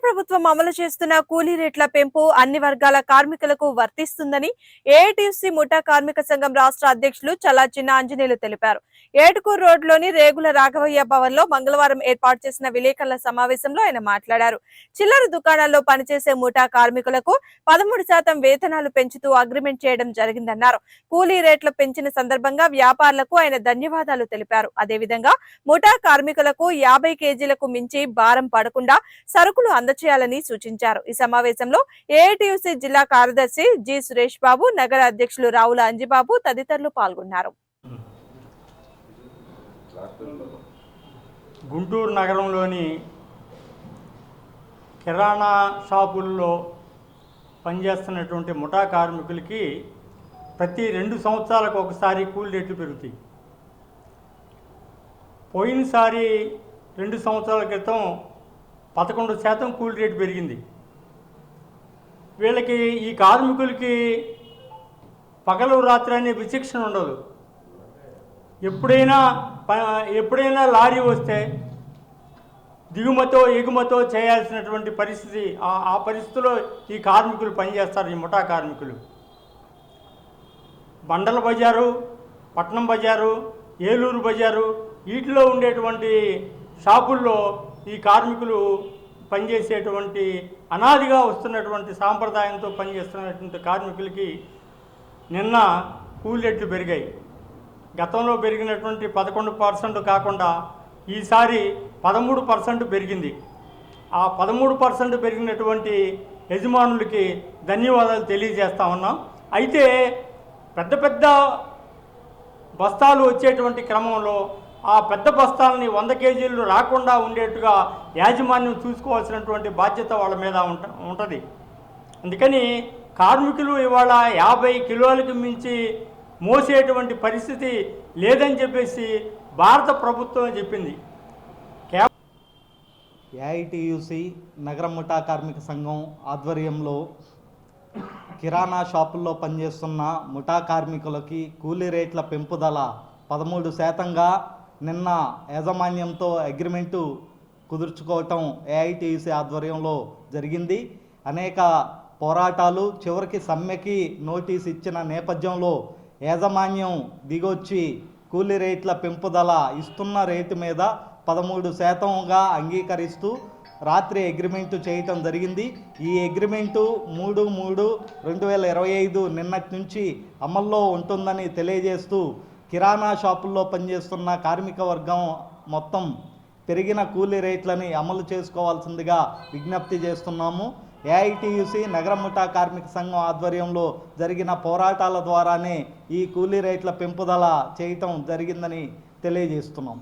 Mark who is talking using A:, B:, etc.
A: ప్రభుత్వం అమలు చేస్తున్న కూలీ రేట్ల పెంపు అన్ని వర్గాల కార్మికులకు వర్తిస్తుందని ఏఐటీయూసీ ముఠా కార్మిక సంఘం రాష్ట్ర అధ్యక్షులు చల్లా చిన్న ఆంజనేయులు తెలిపారు. ఏటుకూరు రోడ్లోని రేగుల రాఘవయ్య భవన్ లో మంగళవారం ఏర్పాటు చేసిన విలేకరుల సమావేశంలో ఆయన మాట్లాడారు. చిల్లర దుకాణాల్లో పనిచేసే ముఠా కార్మికులకు 13% వేతనాలు పెంచుతూ అగ్రిమెంట్ చేయడం జరిగిందన్నారు. కూలీ రేట్లు పెంచిన సందర్భంగా వ్యాపారులకు ఆయన ధన్యవాదాలు తెలిపారు. అదేవిధంగా ముఠా కార్మికులకు 50 కేజీలకు మించి భారం పడకుండా సరుకులు అందచేయాలని సూచించారు. ఈ సమావేశంలో ఏఐటీయూసీ జిల్లా కార్యదర్శి జి సురేష్ బాబు, నగర అధ్యక్షులు రావుల అంజిబాబు తదితరులు పాల్గొన్నారు.
B: గుంటూరు నగరంలోని కిరాణా షాపుల్లో పనిచేస్తున్నటువంటి ముఠా కార్మికులకి ప్రతి 2 సంవత్సరాలకు ఒకసారి కూలీ రేట్లు పెరుగుతాయి. పోయినసారి 2 సంవత్సరాల క్రితం 11% కూలీ రేటు పెరిగింది. వీళ్ళకి ఈ కార్మికులకి పగలు రాత్రి అనే విచక్షణ ఉండదు. ఎప్పుడైనా లారీ వస్తే దిగుమతో ఎగుమతో చేయాల్సినటువంటి పరిస్థితి, ఆ పరిస్థితిలో ఈ కార్మికులు పనిచేస్తారు. ఈ ముఠా కార్మికులు బండల బజారు, పట్నం బజారు, ఏలూరు బజారు వీటిలో ఉండేటువంటి షాపుల్లో ఈ కార్మికులు పనిచేసేటువంటి అనాదిగా వస్తున్నటువంటి సాంప్రదాయంతో పనిచేస్తున్నటువంటి కార్మికులకి నిన్న కూలీ రేట్లు పెరిగాయి. గతంలో పెరిగినటువంటి 11% కాకుండా ఈసారి 13% పెరిగింది. ఆ 13% పెరిగినటువంటి యజమానులకి ధన్యవాదాలు తెలియజేస్తా ఉన్నాం. అయితే పెద్ద పెద్ద బస్తాలు వచ్చేటువంటి క్రమంలో ఆ పెద్ద బస్తాలని 100 కేజీలు రాకుండా ఉండేట్టుగా యాజమాన్యం చూసుకోవాల్సినటువంటి బాధ్యత వాళ్ళ మీద ఉంటుంది. అందుకని కార్మికులు ఇవాళ 50 కిలోలకు మించి మోసేటువంటి పరిస్థితి లేదని చెప్పేసి భారత ప్రభుత్వం చెప్పింది.
C: ఏఐటీయూసీ నగర ముఠా కార్మిక సంఘం ఆధ్వర్యంలో కిరాణా షాపుల్లో పనిచేస్తున్న ముఠా కార్మికులకి కూలీ రేట్ల పెంపుదల 13%గా నిన్న యాజమాన్యంతో అగ్రిమెంటు కుదుర్చుకోవటం ఏఐటీయూసీ ఆధ్వర్యంలో జరిగింది. అనేక పోరాటాలు చివరికి సమ్మెకి నోటీస్ ఇచ్చిన నేపథ్యంలో యాజమాన్యం దిగొచ్చి కూలీ రేట్ల పెంపుదల ఇస్తున్న రేటు మీద 13%గా అంగీకరిస్తూ రాత్రి అగ్రిమెంటు చేయటం జరిగింది. ఈ అగ్రిమెంటు 3/3/2025 నిన్నటి నుంచి అమల్లో ఉంటుందని తెలియజేస్తూ కిరాణా షాపుల్లో పనిచేస్తున్న కార్మిక వర్గం మొత్తం పెరిగిన కూలీ రేట్లని అమలు చేసుకోవాల్సిందిగా విజ్ఞప్తి చేస్తున్నాము. ఏఐటీయూసీ నగర ముఠా కార్మిక సంఘం ఆధ్వర్యంలో జరిగిన పోరాటాల ద్వారానే ఈ కూలీ రేట్ల పెంపుదల చేయటం జరిగిందని తెలియజేస్తున్నాం.